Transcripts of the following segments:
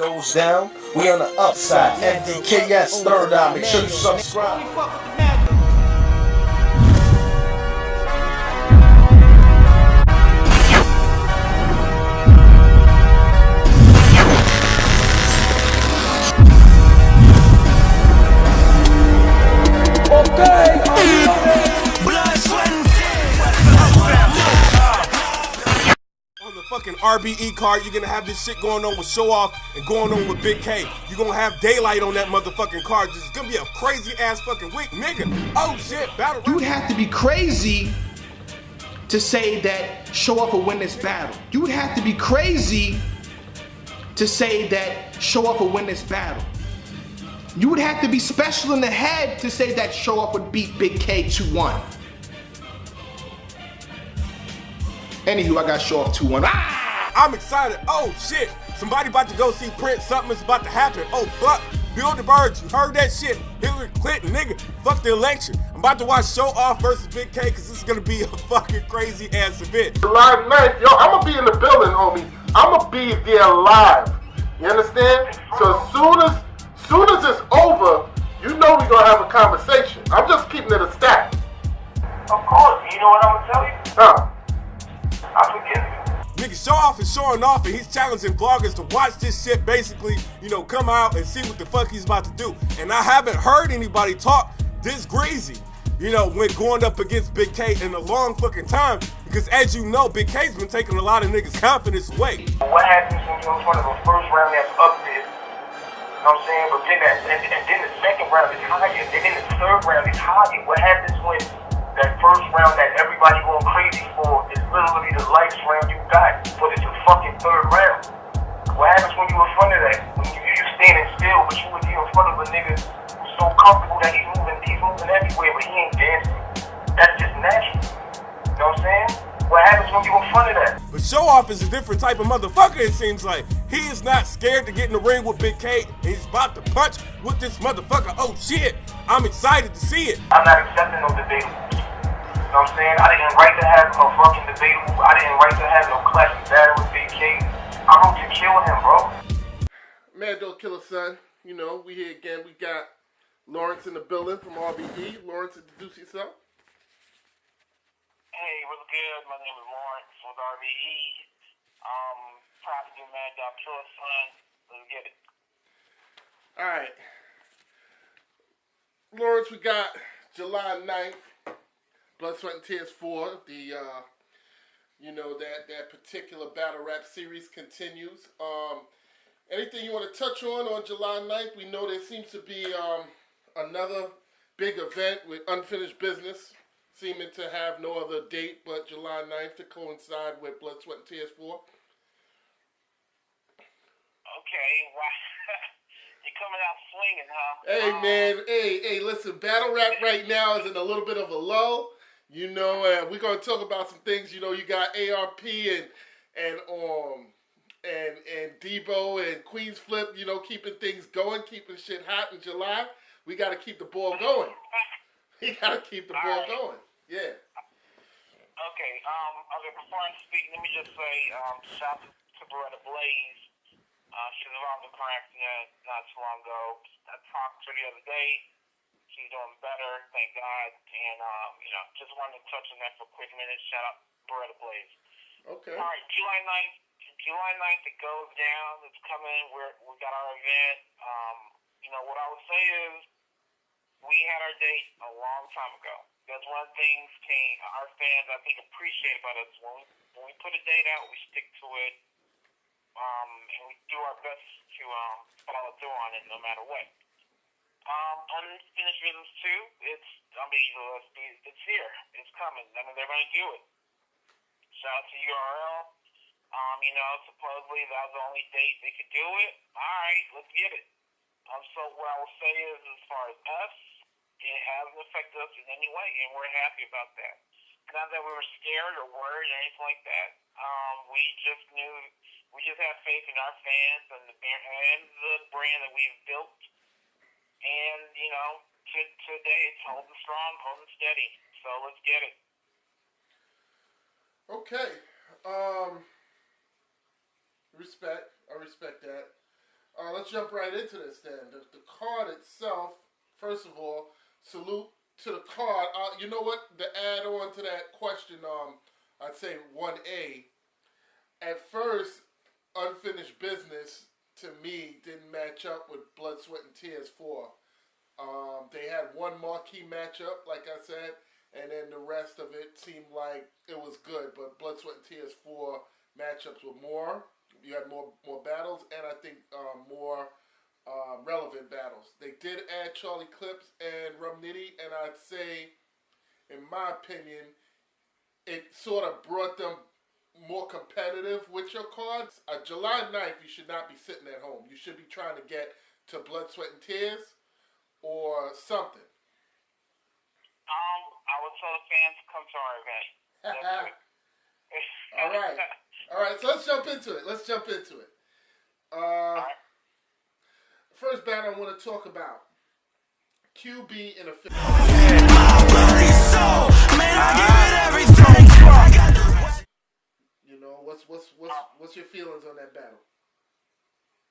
goes down, we on the upside. MDKS, third eye. Make sure you subscribe. Okay, on the fucking RBE card, you're gonna have this shit going on with Show Off and going on with Big K. You're gonna have Daylight on that motherfucking card. This is gonna be a crazy ass fucking week, nigga. Oh shit, battle. You would have to be crazy to say that Show Off will win this battle. You would have to be crazy to say that Show Off will win this battle. You would have to be special in the head to say that Show Off would beat Big K 2-1. Anywho, I got Show Off 2-1. I'm excited. Oh shit, somebody about to go see Prince. Something is about to happen. Oh fuck, Bill the Birds, you heard that shit? Hillary Clinton, nigga, fuck the election. I'm about to watch Show Off versus Big K because this is gonna be a fucking crazy ass event. July 9th, yo, I'm gonna be in the building, homie. I'm gonna be there live. You understand? So as soon as it's over, you know we're gonna have a conversation. I'm just keeping it a stack. Of course, you know what I'm gonna tell you? Huh? I forgive you. Nigga, Show Off is showing off and he's challenging bloggers to watch this shit basically, you know, come out and see what the fuck he's about to do. And I haven't heard anybody talk this greasy, you know, when going up against Big K in a long fucking time. Because as you know, Big K's been taking a lot of niggas' confidence away. What happens when you're in front of a first round that's up there? You know what I'm saying? But then and then the second round is higher, and then the third round is higher. What happens when that first round that everybody going crazy for is literally the lightest round you got, but it's the fucking third round? What happens when you in front of that? When you standing still, but you would be in front of a nigga who's so comfortable that he's moving everywhere, but he ain't dancing. That's just natural. You know what I'm saying? What happens when you in front of that? But Show Off is a different type of motherfucker, it seems like. He is not scared to get in the ring with Big K, and he's about to punch with this motherfucker. Oh shit, I'm excited to see it. I'm not accepting no debatable. You know what I'm saying? I didn't write to have a fucking debatable. I didn't write to have no classic battle with Big K. I wrote to kill him, bro. Man, don't kill a son. You know, we here again. We got Lawrence in the building from RBE. Lawrence, introduce yourself. Hey, what's good? My name is Lawrence with RBE. Proud to do Man Dog Killer Son. Let's get it. Alright. Lawrence, we got July 9th. Blood, Sweat, and Tears 4. The, you know, that particular battle rap series continues. Anything you want to touch on July 9th? We know there seems to be another big event with Unfinished Business, seeming to have no other date but July 9th to coincide with Blood, Sweat, and Tears 4. Okay, wow. You're coming out swinging, huh? Hey, man. Hey, listen, battle rap right now is in a little bit of a lull. You know, we're going to talk about some things. You know, you got ARP and Debo and Queensflip, you know, keeping things going, keeping shit hot in July. We got to keep the ball going. We got to keep the ball going. Yeah. Okay, before I speak, let me just say, shout out to Beretta Blaze. She was around the car accident not too long ago. I talked to her the other day. She's doing better, thank God. And, you know, just wanted to touch on that for a quick minute. Shout out Beretta Blaze. Okay. All right, July 9th, it goes down. It's coming. We got our event. You know, what I would say is we had our date a long time ago. That's one of the things our fans, I think, appreciate about us. When we put a date out, we stick to it. And we do our best to follow through on it no matter what. Unfinished Business 2, it's here. It's coming. I mean, they're going to do it. Shout out to URL. You know, supposedly that was the only date they could do it. All right, let's get it. So what I will say is, as far as us, it hasn't affected us in any way, and we're happy about that. Not that we were scared or worried or anything like that. We just knew, we just have faith in our fans and the brand that we've built. And, you know, today it's holding strong, holding steady. So let's get it. Okay. Respect. I respect that. let's jump right into this then. The card itself, first of all, salute to the card. You know what? To add on to that question, I'd say 1A. At first, Unfinished Business, to me, didn't match up with Blood, Sweat, and Tears 4. They had one marquee matchup, like I said, and then the rest of it seemed like it was good. But Blood, Sweat, and Tears 4 matchups were more. You had more battles, and I think more relevant battles. They did add Charlie Clips and Rum Nitty, and I'd say, in my opinion, it sort of brought them more competitive with your cards. July 9th, you should not be sitting at home. You should be trying to get to Blood, Sweat, and Tears or something. I would tell the fans to come to our event. All right. So let's jump into it. First battle I want to talk about. QB in a fit. You know, what's your feelings on that battle?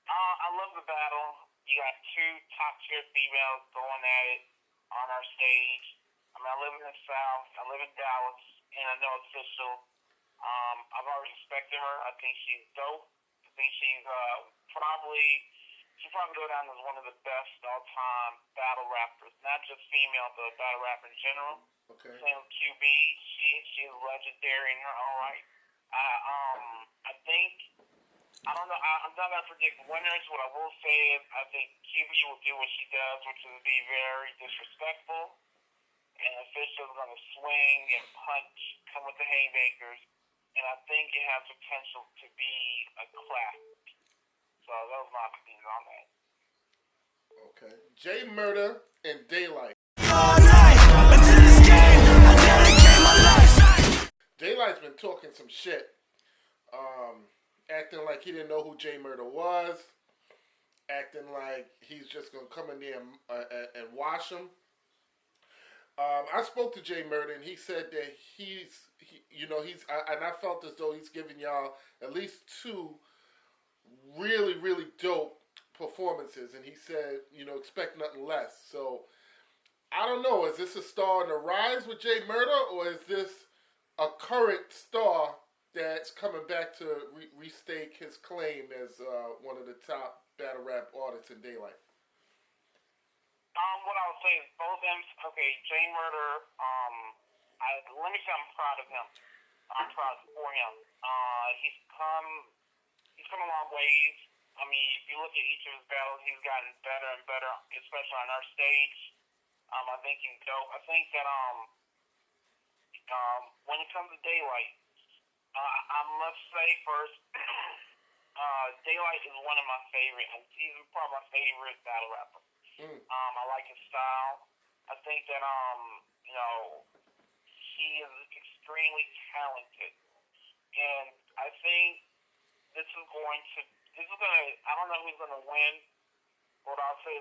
I love the battle. You got two top-tier females going at it on our stage. I mean, I live in the South. I live in Dallas, and I know it's official. I've always respected her. I think she's dope. I think she's she'll probably go down as one of the best all-time battle rappers, not just female, but battle rapper in general. Okay. Same with QB. She's legendary in her own right. I think, I don't know, I'm not going to predict winners. What I will say is I think QB will do what she does, which is be very disrespectful. And officials are going to swing and punch, come with the haymakers. And I think it has potential to be a classic. So that was my opinion on that. Okay. J Murder and Daylight. Daylight's been talking some shit. Acting like he didn't know who J Murder was. Acting like he's just going to come in there and wash him. I spoke to J Murder and he said that I felt as though he's giving y'all at least two really, really dope performances, and he said, expect nothing less. So, I don't know, is this a star on the rise with J Murder, or is this a current star that's coming back to restake his claim as one of the top battle rap artists in Daylight? What I would say is both of them, J Murder, let me say I'm proud of him. I'm proud for him. He's come a long ways. I mean, if you look at each of his battles, he's gotten better and better, especially on our stage. I think he's dope. I think that when it comes to Daylight, I must say first, Daylight is one of my favorite. He's probably my favorite battle rapper. I like his style. I think that he is extremely talented, and I think I don't know who's going to win, but I'll say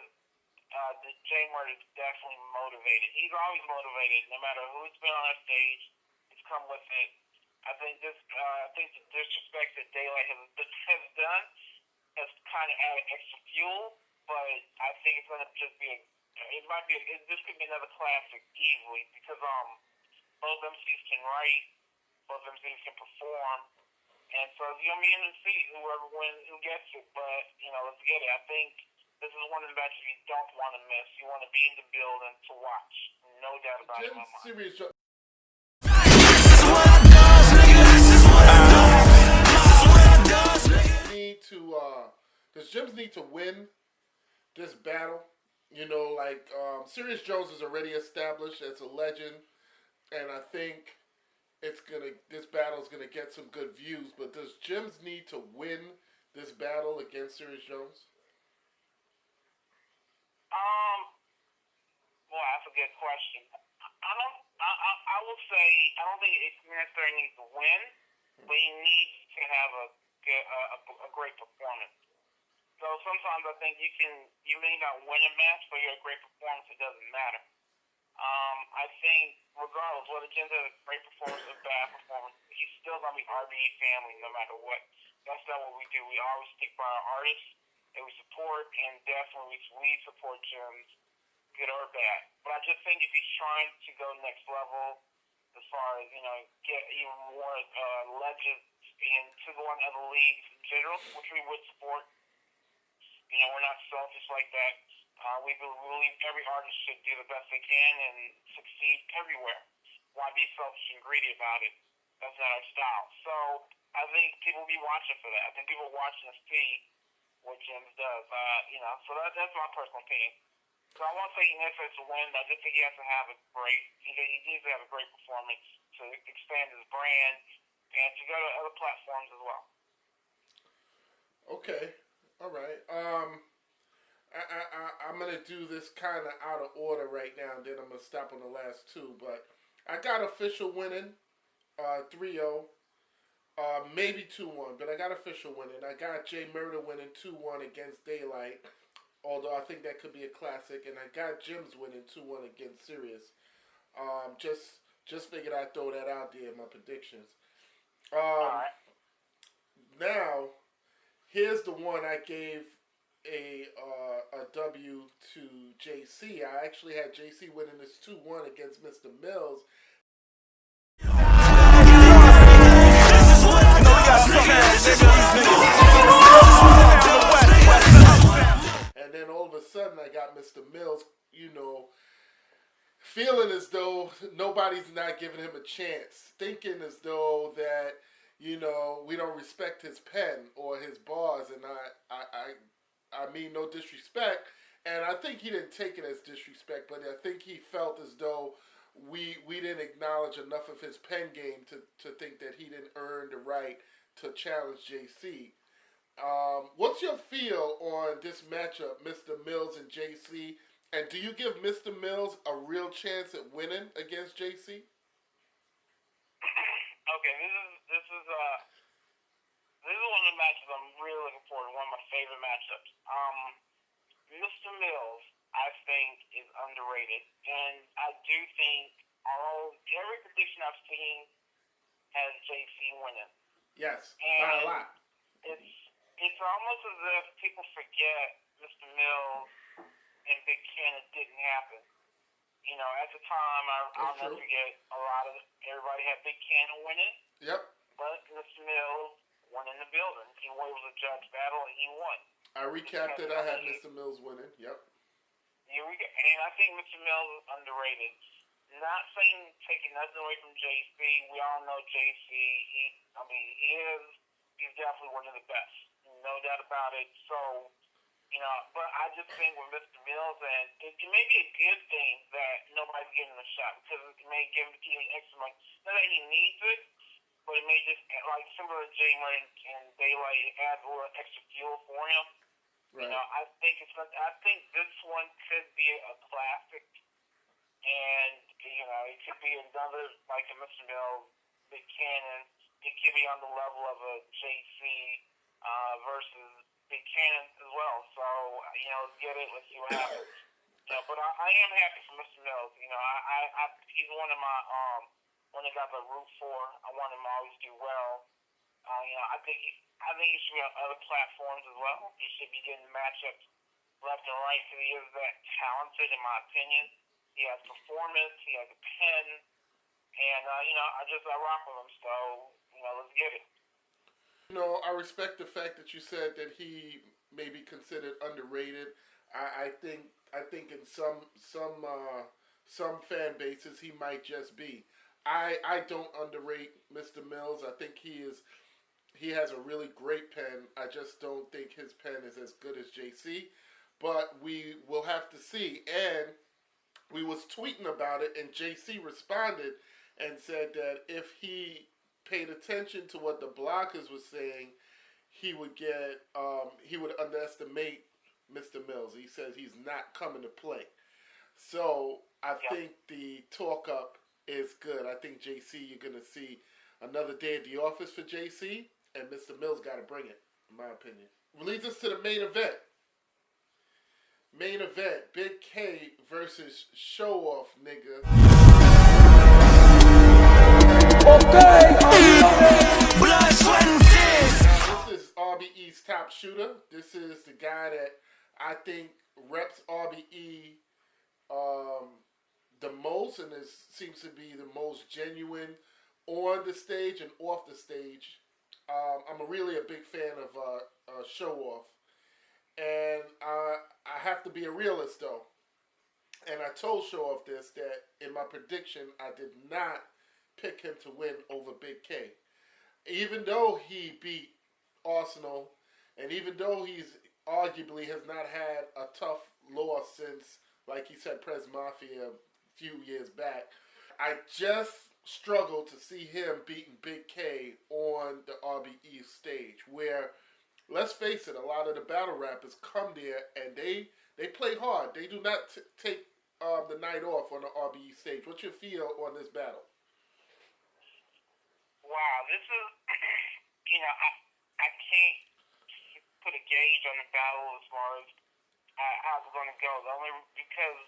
the J Murder is definitely motivated. He's always motivated, no matter who's been on our stage. He's come with it. I think the disrespect that Daylight has done has kind of added extra fuel, but I think it's going to just be this could be another classic easily, because both MCs can write, both MCs can perform. And so it's going to be in the seat, whoever wins, who gets it. But, let's get it. I think this is one of the matches you don't want to miss. You want to be in the building to watch. No doubt about it. Serious. Does Jims need to win this battle? Serious Jones is already established as a legend, and I think this battle is gonna get some good views. But does Jims need to win this battle against Serious Jones? Well, that's a good question. I will say I don't think it necessarily needs to win, but he needs to have a great performance. So sometimes I think you may not win a match, but you have a great performance. It doesn't matter. I think regardless whether Jim's has a great performance or bad performance, he's still gonna be RBE family no matter what. That's not what we do. We always stick by our artists, and we support, and definitely we support Jim's, good or bad. But I just think if he's trying to go next level, as far as, get even more legends into the one of the leagues in general, which we would support. We're not selfish like that. We believe every artist should do the best they can and succeed everywhere. Why be selfish and greedy about it? That's not our style. So I think people will be watching for that. I think people are watching to see what Jim's does. So that's my personal opinion. So I won't say he necessarily to win. I just think he has to have he needs to have a great performance to expand his brand and to go to other platforms as well. Okay. All right. I'm gonna do this kind of out of order right now, and then I'm gonna stop on the last two. But I got official winning, 3-0, maybe 2-1, but I got official winning. I got Jay Murder winning 2-1 against Daylight, although I think that could be a classic, and I got Jim's winning 2-1 against Sirius. Just figured I'd throw that out there in my predictions. All right. Now, here's the one I gave a W to JC. I actually had JC winning this 2-1 against Mr. Mills. And then all of a sudden I got Mr. Mills, feeling as though nobody's not giving him a chance, thinking as though that, we don't respect his pen or his bars, and I mean no disrespect, and I think he didn't take it as disrespect, but I think he felt as though we didn't acknowledge enough of his pen game to think that he didn't earn the right to challenge JC. What's your feel on this matchup, Mr. Mills and JC, and do you give Mr. Mills a real chance at winning against JC? Okay, this is one of the matches I'm really looking forward to. One of my favorite matchups. Mr. Mills, I think, is underrated, and I do think every prediction I've seen has JC winning. Yes, and by a lot. It's almost as if people forget Mr. Mills and Big Cannon didn't happen. At the time, I'll never forget, everybody had Big Cannon winning. Yep. But Mr. Mills won in the building. It was a judge battle, and he won. I recapped it. I had Mr. Mills winning. Yep. Here we go. And I think Mr. Mills is underrated. Not saying taking nothing away from JC. We all know JC. He's definitely one of the best. No doubt about it. So, but I just think with Mr. Mills, and it may be a good thing that nobody's getting a shot, because it may give him even extra money. Not that he needs it, but it may just, like similar to Jay Murray and Daylight, it adds a little extra fuel for him. Right. I think this one could be a classic, and it could be another like a Mr. Mills, Big Cannon. It could be on the level of a JC versus Big Cannon as well. So let's get it. Let's see what happens. But I am happy for Mr. Mills. He's one of my one of the guys I root for. I want him to always do well. I think he should be on other platforms as well. He should be getting matchups left and right, because he is that talented, in my opinion. He has performance, he has a pen, and I rock with him. So let's get it. I respect the fact that you said that he may be considered underrated. I think in some fan bases he might just be. I don't underrate Mr. Mills. I think he has a really great pen. I just don't think his pen is as good as JC. But we will have to see. And we was tweeting about it, and JC responded and said that if he paid attention to what the bloggers were saying, he would underestimate Mr. Mills. He says he's not coming to play. So I think the talk up is good. I think JC, you're going to see another day at the office for JC, and Mr. Mills got to bring it, in my opinion. Leads us to the main event. Main event, Big K versus Show Off, nigga. Okay, blood, sweat, and tears. This is RBE's top shooter. This is the guy that I think reps RBE the most, and seems to be the most genuine on the stage and off the stage. I'm really a big fan of Show Off, and I have to be a realist though. And I told Show Off this, that in my prediction I did not pick him to win over Big K, even though he beat Arsenal, and even though he's arguably has not had a tough loss since, like he said, Prez Mafia a few years back. I just struggle to see him beating Big K on the RBE stage, where, let's face it, a lot of the battle rappers come there and they play hard. They do not take the night off on the RBE stage. What's your feel on this battle? Wow, this is, I can't put a gauge on the battle as far as how it's going to go. Only because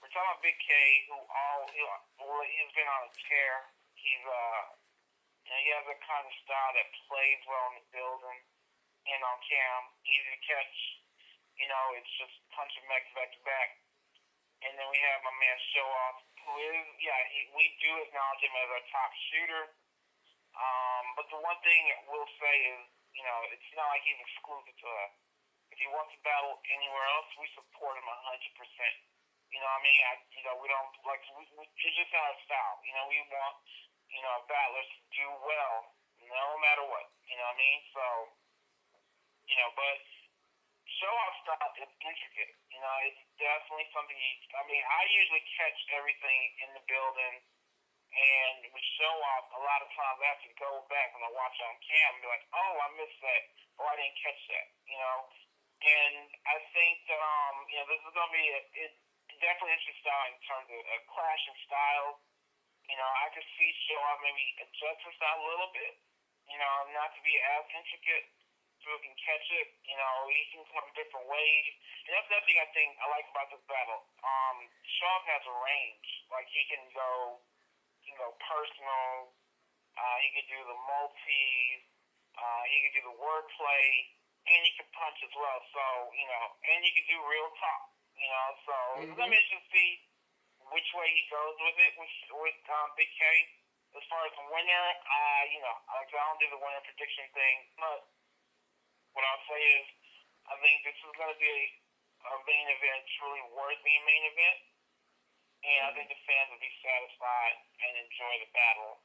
we're talking about Big K, he's been on a tear. He's he has a kind of style that plays well in the building and on cam, easy to catch. It's just punching back to back. And then we have my man Show Off, who is, we do acknowledge him as our top shooter. But the one thing we'll say is, it's not like he's exclusive to us. If he wants to battle anywhere else, we support him 100%. You know what I mean? We don't, it's just our style. We want, battlers to do well, no matter what. You know what I mean? So, but Show Off style is intricate. It's definitely something I usually catch everything in the building. And with Show Off, a lot of times I have to go back when I watch on cam and be like, oh, I missed that, or I didn't catch that, And I think that, this is going to be definitely interesting in terms of a clash in styles. I could see Show Off maybe adjust his style a little bit, not to be as intricate so we can catch it. He can come different ways. And that's the thing I think I like about this battle. Show Off has a range. Like, he can go personal, he could do the multis, he could do the wordplay, and he can punch as well. So, and he could do real talk, so let me just see which way he goes with it with Big K. As far as the winner, I don't do the winner prediction thing, but what I'll say is I think this is going to be a main event truly worthy main event. And I think the fans will be satisfied and enjoy the battle,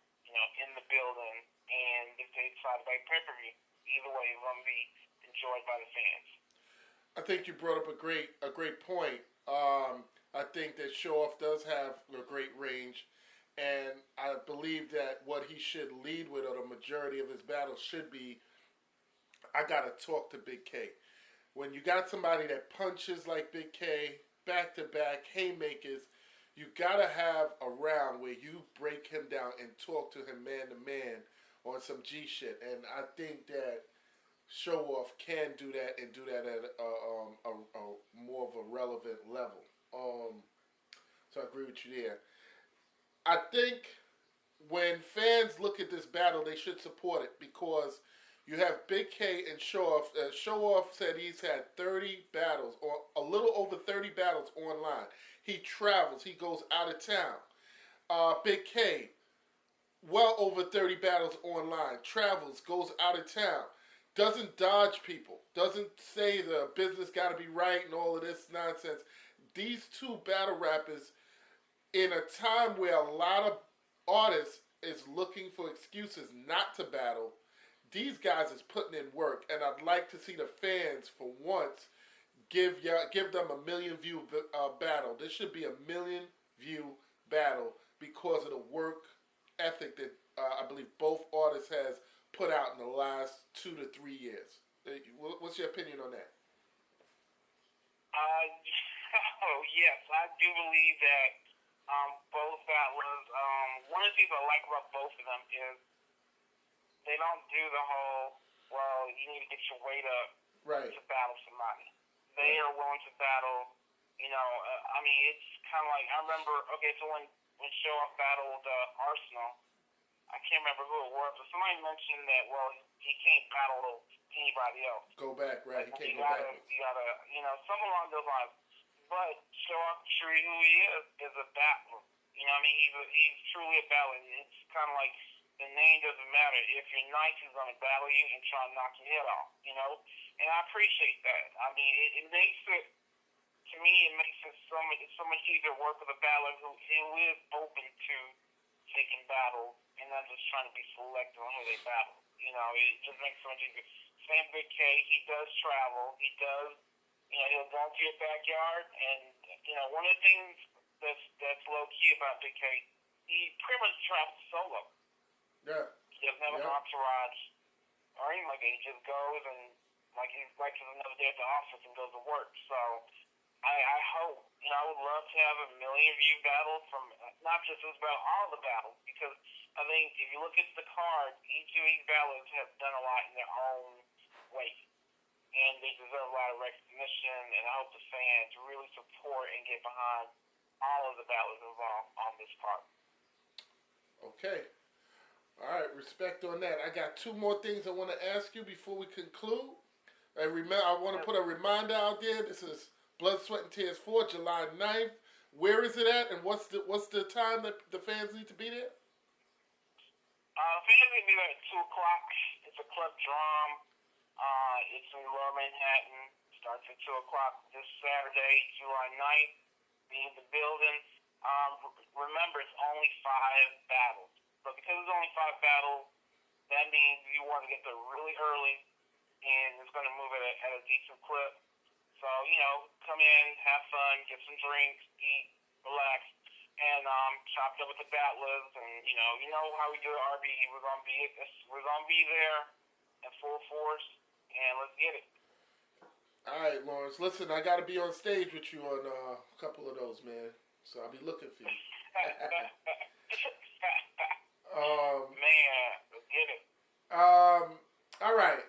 in the building. And if they decide to buy pay-per-view, either way, it's going to be enjoyed by the fans. I think you brought up a great point. I think that Show Off does have a great range, and I believe that what he should lead with, or the majority of his battles should be, I gotta talk to Big K. When you got somebody that punches like Big K, back-to-back haymakers, you gotta have a round where you break him down and talk to him man to man on some G shit. And I think that Show Off can do that, and do that at a more of a relevant level. So I agree with you there. I think when fans look at this battle, they should support it, because you have Big K and Show Off. Show Off said he's had 30 battles, or a little over 30 battles online. He travels. He goes out of town. Big K, well over 30 battles online. Travels, goes out of town. Doesn't dodge people. Doesn't say the business got to be right and all of this nonsense. These two battle rappers, in a time where a lot of artists is looking for excuses not to battle, these guys is putting in work. And I'd like to see the fans, for once, give them a million view battle. This should be a million view battle because of the work ethic that I believe both artists has put out in the last 2 to 3 years. What's your opinion on that? Yes, I do believe that both battlers. One of the things I like about both of them is they don't do the whole, well, you need to get your weight up to battle somebody. They are willing to battle, it's kind of like, I remember, so when Show Off battled Arsenal, I can't remember who it was, but somebody mentioned that, well, he can't battle anybody else. Go back, right? He can't You go backwards. gotta, some along those lines. But show off truly who he is a battler. You know what I mean? He's truly a battler. It's kind of like the name doesn't matter. If you're nice, he's going to battle you and try to knock your head off, And I appreciate that. I mean, it makes it, to me, it makes it so much easier to work with a battler who is open to taking battles and not just trying to be selective on who they battle. It just makes it so much easier. Same Big K, he does travel. He does, he'll go into your backyard. And, one of the things that's low-key about Big K, he pretty much travels solo. Yeah. He doesn't have an entourage or anything like that. He just goes and, like he's another day at the office and goes to work. So, I hope, I would love to have a million view battle from not just this battle, all the battles, because I think if you look at the card, each of these battlers have done a lot in their own way, and they deserve a lot of recognition. And I hope the fans really support and get behind all of the battlers involved on this card. Okay. All right, respect on that. I got two more things I want to ask you before we conclude. I want to put a reminder out there. This is Blood, Sweat, and Tears 4, July 9th. Where is it at, and what's the time that the fans need to be there? Fans need to be there at 2 o'clock. It's a club drum. It's in Lower Manhattan. Starts at 2 o'clock this Saturday, July 9th. Be in the building. Remember, it's only 5 battles. So because it's only 5 battles, that means you want to get there really early, and it's going to move at a decent clip. So, come in, have fun, get some drinks, eat, relax, and chop it up with the battlers. And, you know how we do at RBE. We're going to be there in full force, and let's get it. All right, Lawrence. Listen, I got to be on stage with you on a couple of those, man. So I'll be looking for you. Man, let's get it. All right.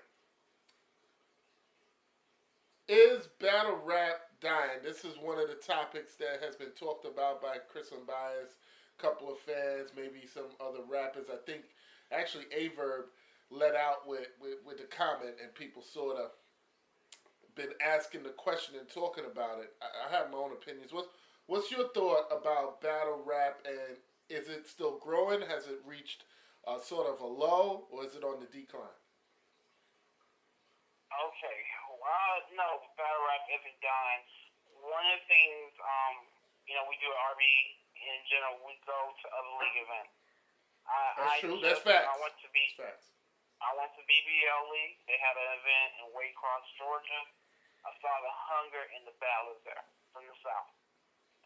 Is battle rap dying? This is one of the topics that has been talked about by Chris and Bias, a couple of fans, maybe some other rappers. I think actually Averb let out with the comment, and people sort of been asking the question and talking about it. I have my own opinions. What's your thought about battle rap, and is it still growing? Has it reached sort of a low, or is it on the decline? Okay. No, battle rap isn't dying. One of the things, we do at RBE in general, we go to other league events. That's true. That's facts. I went to BBL League. They had an event in Waycross, Georgia. I saw the hunger in the battlers there from the South.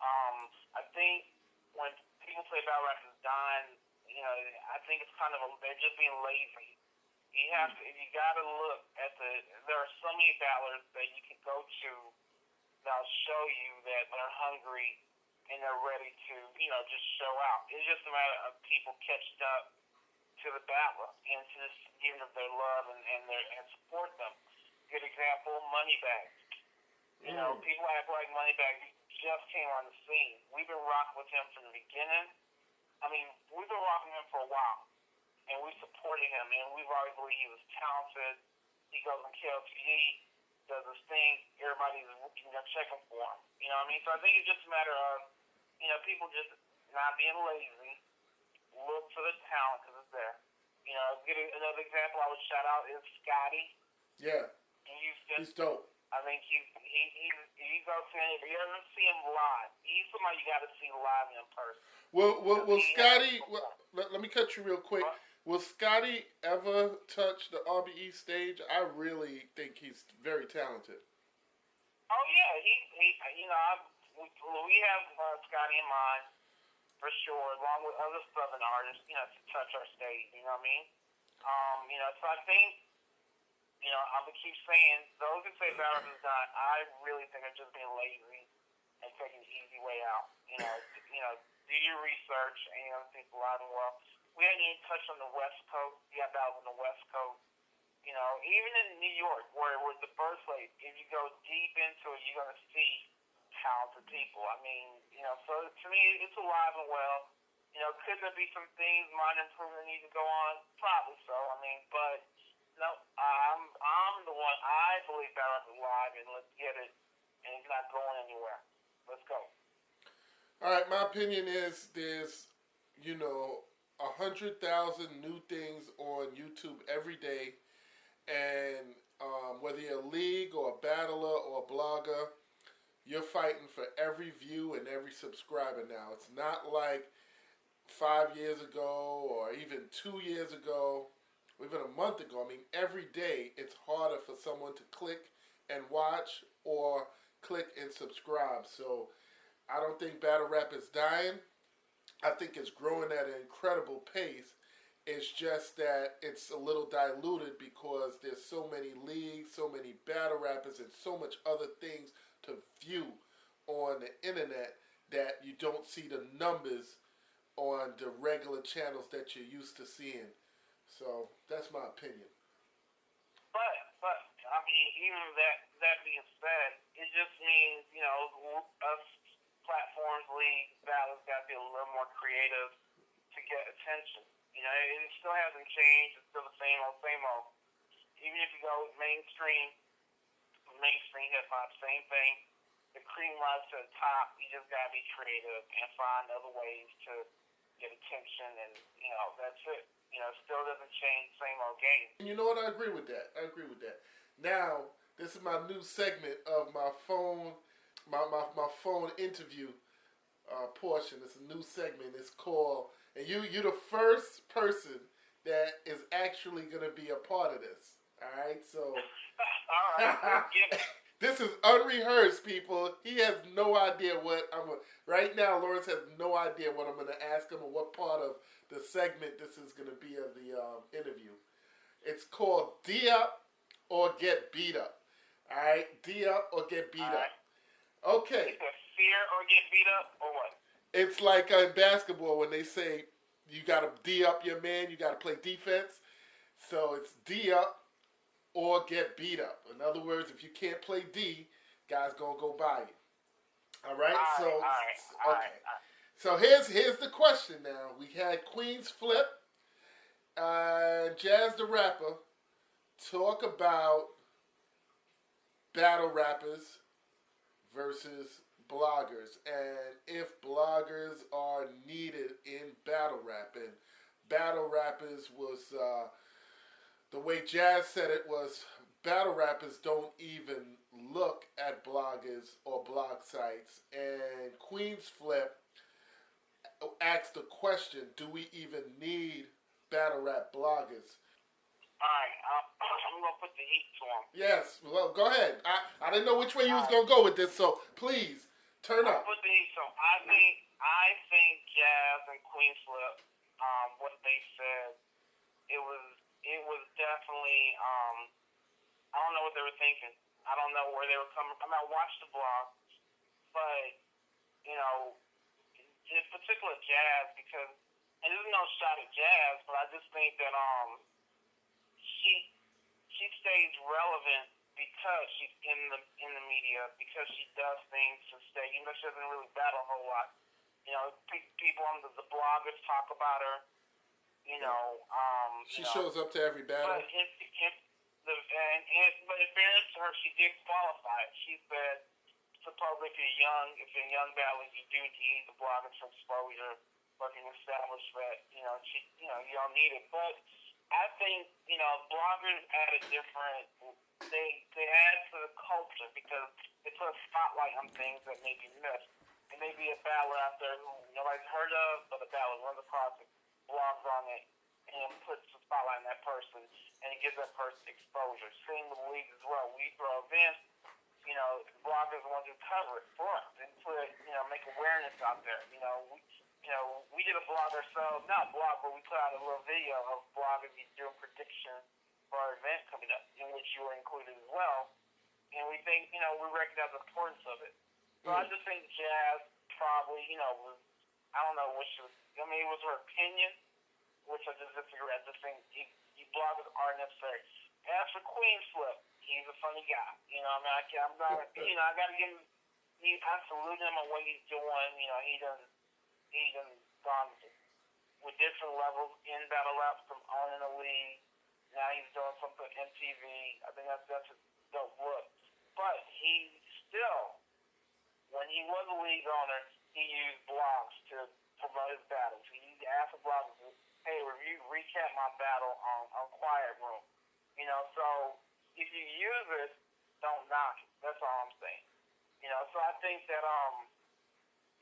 I think when people say battle rap is dying, I think it's they're just being lazy. You have to, you gotta look at there are so many battlers that you can go to that'll show you that they're hungry and they're ready to, just show out. It's just a matter of people catching up to the battler and just giving them their love and support them. Good example, Moneybags. People act like Moneybags just came on the scene. We've been rocking with him from the beginning. I mean, we've been rocking him for a while. And we supported him, and we've always believed he was talented. He goes on KLTD, does his thing. Everybody's checking for him. You know what I mean? So I think it's just a matter of, people just not being lazy. Look for the talent because it's there. Another example I would shout out is Scotty. Yeah. In Houston. He's dope. I think he goes to if you ever see him live, he's somebody you got to see live in person. Will Scotty? Let me cut you real quick. Will Scotty ever touch the RBE stage? I really think he's very talented. Oh yeah, we have Scotty in mind for sure, along with other Southern artists, to touch our stage. You know what I mean? So I think, I'm gonna keep saying those who say battle is done. I really think they're just being lazy and taking the easy way out. Do your research and think alive and well. We hadn't even touched on the West Coast. You got battles on the West Coast. Even in New York, where the birthplace, if you go deep into it, you're gonna see talented people. I mean, so to me, it's alive and well. Could there be some things, minor improvement need to go on? Probably so. I mean, but No, I'm the one. I believe battle rap is live, and let's get it. And it's not going anywhere. Let's go. All right, my opinion is there's, 100,000 new things on YouTube every day, and whether you're a league or a battler or a blogger, you're fighting for every view and every subscriber now. It's not like 5 years ago or even 2 years ago, or even a month ago. I mean, every day it's harder for someone to click and watch or click and subscribe. So I don't think battle rap is dying. I think it's growing at an incredible pace. It's just that it's a little diluted because there's so many leagues, so many battle rappers, and so much other things to view on the internet that you don't see the numbers on the regular channels that you're used to seeing. So that's my opinion. But I mean, even that being said, it just means us platforms, leagues, battles got to be a little more creative to get attention. It still hasn't changed. It's still the same old, same old. Even if you go mainstream hip hop, same thing. The cream rises to the top. You just gotta be creative and find other ways to get attention, and that's it. It still doesn't change. Same old game. And you know what? I agree with that. Now, this is my new segment of my phone, my phone interview portion. It's a new segment. It's called. And you're the first person that is actually going to be a part of this. All right? So, All right, get it. This is unrehearsed, people. He has no idea what I'm going to... Right now, Lawrence has no idea what I'm going to ask him or what part of the segment this is going to be of the interview. It's called D Up or Get Beat Up. All right? D Up or Get Beat Up. Okay. Either fear or get beat up or what? It's like in basketball when they say you got to D up your man, you got to play defense. So it's D up or get beat up. In other words, if you can't play D, guys going to go by you. All right? All right. So here's the question now. We had Queensflip and Jaz the Rapper talk about battle rappers versus bloggers, and if bloggers are needed in battle rap. And battle rappers was, the way Jaz said it was, battle rappers don't even look at bloggers or blog sites. And Queensflip asked the question, do we even need battle rap bloggers? Alright, I'm going to put the heat to him. Yes, well, go ahead. I didn't know which way you was going to go with this, so please, turn up. I'll put the heat to him. I think Jaz and Queensflip, what they said, it was definitely, I don't know what they were thinking. I don't know where they were coming from. I watched the blog, but, in particular Jaz, because, and this is no shot at Jaz, but I just think that, she stays relevant because she's in the media, because she does things to stay, even though she doesn't really battle a whole lot. People on the bloggers talk about her. She shows up to every battle. But but in fairness to her, she did qualify. She said, supposedly if you're a young battler, you do need the bloggers for exposure, but you establish that you don't need it. But I think bloggers add a different. They add to the culture because they put a spotlight on things that may be missed. There may be a battler out there who nobody's heard of, but the battler runs across it, blogs on it, and puts the spotlight on that person, and it gives that person exposure. Same with the league as well. We throw events, bloggers are the ones who cover it for us and put, make awareness out there. We did a blog ourselves, not a blog, but we put out a little video of bloggers doing predictions for our event coming up, in which you were included as well. And we think, we recognize the importance of it. So I just think Jaz probably, was, I don't know what she was, it was her opinion, which I just disagree. I just think bloggers are necessary. As for Queensflip, he's a funny guy. I'm not, I got to give him, I salute him on what he's doing. He done gone with different levels in battle rap, from owning a league, Now he's doing something on MTV. I think that's a dope look. But he still, when he was a league owner, he used blogs to promote his battles. He asked the bloggers, hey, recap my battle on Quiet Room. You know, so if you use it, don't knock it. That's all I'm saying. You know, so I think that,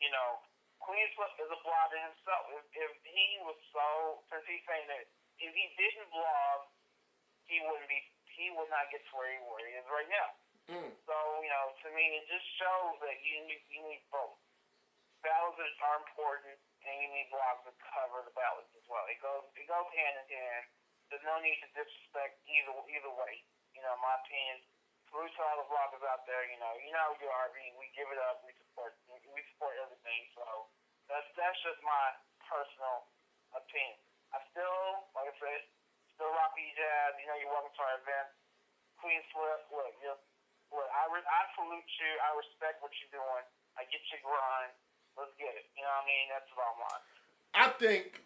you know, Queensflip is a blogger himself. If he was since he's saying that if he didn't blog, he would not get to where he is right now. So, you know, to me, it just shows that you need both. Battles are important, and you need blogs to cover the battles as well. It goes hand in hand. There's no need to disrespect either way. You know, in my opinion, salute to all the bloggers out there. You know, we do RBE. We give it up. We support everything. So that's just my personal opinion. I still, like I said, still rock Jazz. You know, you're welcome to our event. Queensflip, look, I salute you. I respect what you're doing. I get your grind. Let's get it. You know what I mean? That's what I want. I think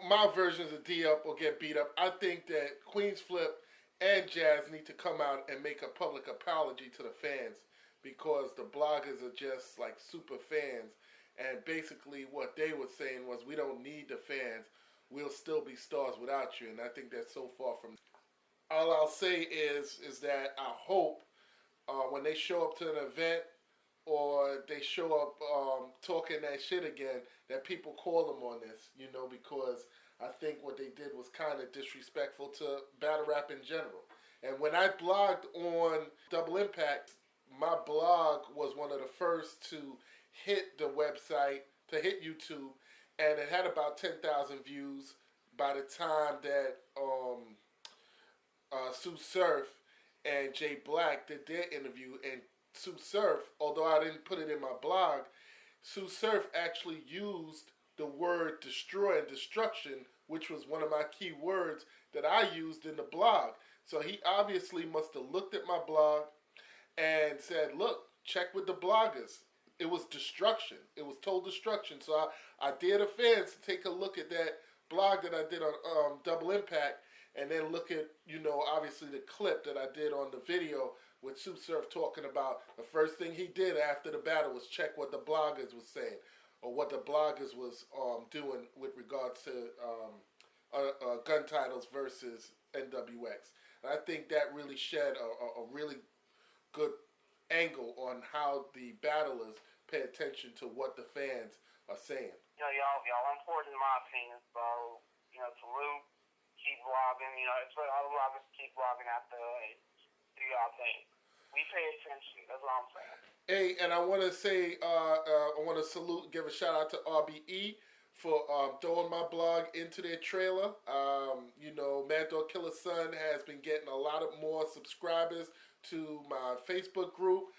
my versions of D up or get beat up. I think that Queensflip and Jazz need to come out and make a public apology to the fans because the bloggers are just like super fans. And basically what they were saying was, we don't need the fans. We'll still be stars without you. And I think that's so far from. All I'll say is that I hope when they show up to an event or they show up talking that shit again, that people call them on this, you know, because I think what they did was kind of disrespectful to battle rap in general. And when I blogged on Double Impact, my blog was one of the first to hit the website, to hit YouTube, and it had about 10,000 views by the time that Sue Surf and Jay Black did their interview. And Sue Surf, although I didn't put it in my blog, Sue Surf actually used the word destroy and destruction, which was one of my key words that I used in the blog. So he obviously must have looked at my blog and said, look, check with the bloggers. It was destruction. It was total destruction. So I dare the fans to take a look at that blog that I did on Double Impact, and then look at, you know, obviously the clip that I did on the video with Sue Surf talking about the first thing he did after the battle was check what the bloggers was saying, or what the bloggers was doing with regards to gun titles versus NWX. And I think that really shed a really good angle on how the battlers pay attention to what the fans are saying. You know, y'all important in my opinion. So, you know, salute, keep blogging. You know, it's all the bloggers keep blogging out there and do y'all thing. We pay attention. That's what I'm saying. Hey, and I want to say, I want to salute, give a shout out to RBE for throwing my blog into their trailer. You know, Mad Dog Killer's son has been getting a lot of more subscribers to my Facebook group,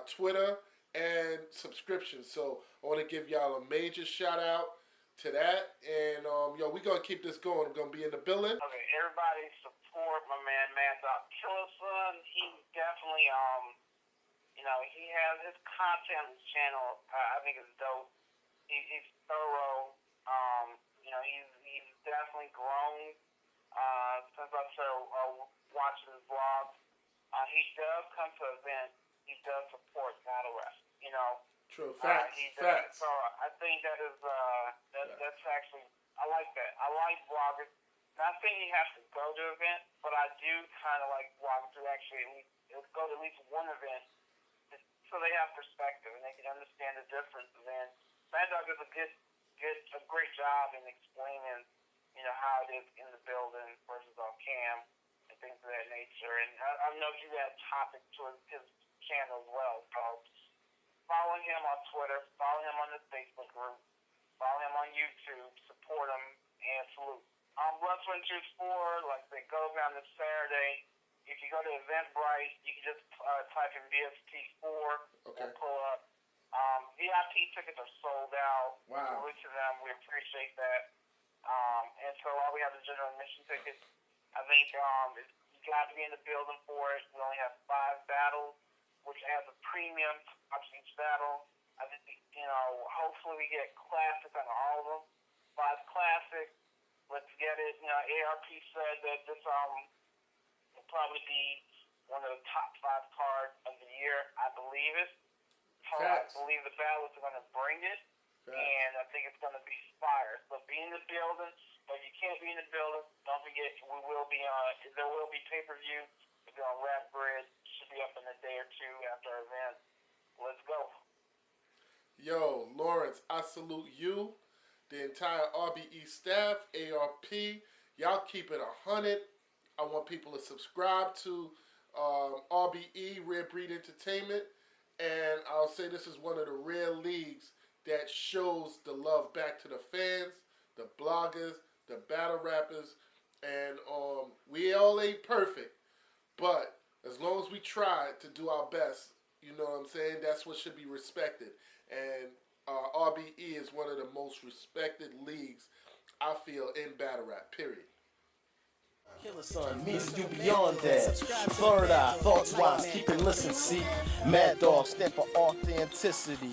Twitter, and subscriptions. So I want to give y'all a major shout out to that. And yo, we're gonna keep this going. We're gonna be in the building. Okay, everybody support my man Mad Dog Killer's son. He definitely you know, he has his content on his channel. I think it's dope. He's thorough. You know, he's definitely grown since I started watching his vlogs. He does come to events. He does support battle rap. You know. True. Facts. Facts. So I think that is that's actually, I like that. I like vloggers. Not saying you have to go to an event, but I do kind of like vloggers who actually go to at least one event, so they have perspective and they can understand the differences. And Mad Dog does a great job in explaining, you know, how it is in the building versus on cam and things of that nature. And I know he's had topic to his channel as well. So follow him on Twitter, follow him on the Facebook group, follow him on YouTube, support him, and salute. Blood, Sweat, and Tears 4, like they go down this Saturday. If you go to Eventbrite, you can just type in BST4 and pull up. VIP tickets are sold out. Wow. Salute to them. We appreciate that. And so while we have the general admission tickets, I think you got to be in the building for it. We only have 5 battles, which adds a premium to watch each battle. I think, you know, hopefully we get classics on all of them. 5 classics, Let's get it. You know, ARP said that this will probably be one of the top 5 cards of the year. I believe it. So I believe the battles are going to bring it, and I think it's going to be fire. So be in the building. If you can't be in the building, don't forget there will be pay-per-view. It'll be on Rap Grid. Should be up in a day or two after our event. Let's go. Yo, Lawrence, I salute you, the entire RBE staff, ARP. Y'all keep it 100. I want people to subscribe to RBE, Rare Breed Entertainment. And I'll say this is one of the rare leagues that shows the love back to the fans, the bloggers, the battle rappers. And we all ain't perfect. But as long as we try to do our best, you know what I'm saying, that's what should be respected. And RBE is one of the most respected leagues, I feel, in battle rap, period. Killer Son, me and you beyond that. Third eye, thoughts wise, keep it listen, see. Mad Dog, stamp of authenticity.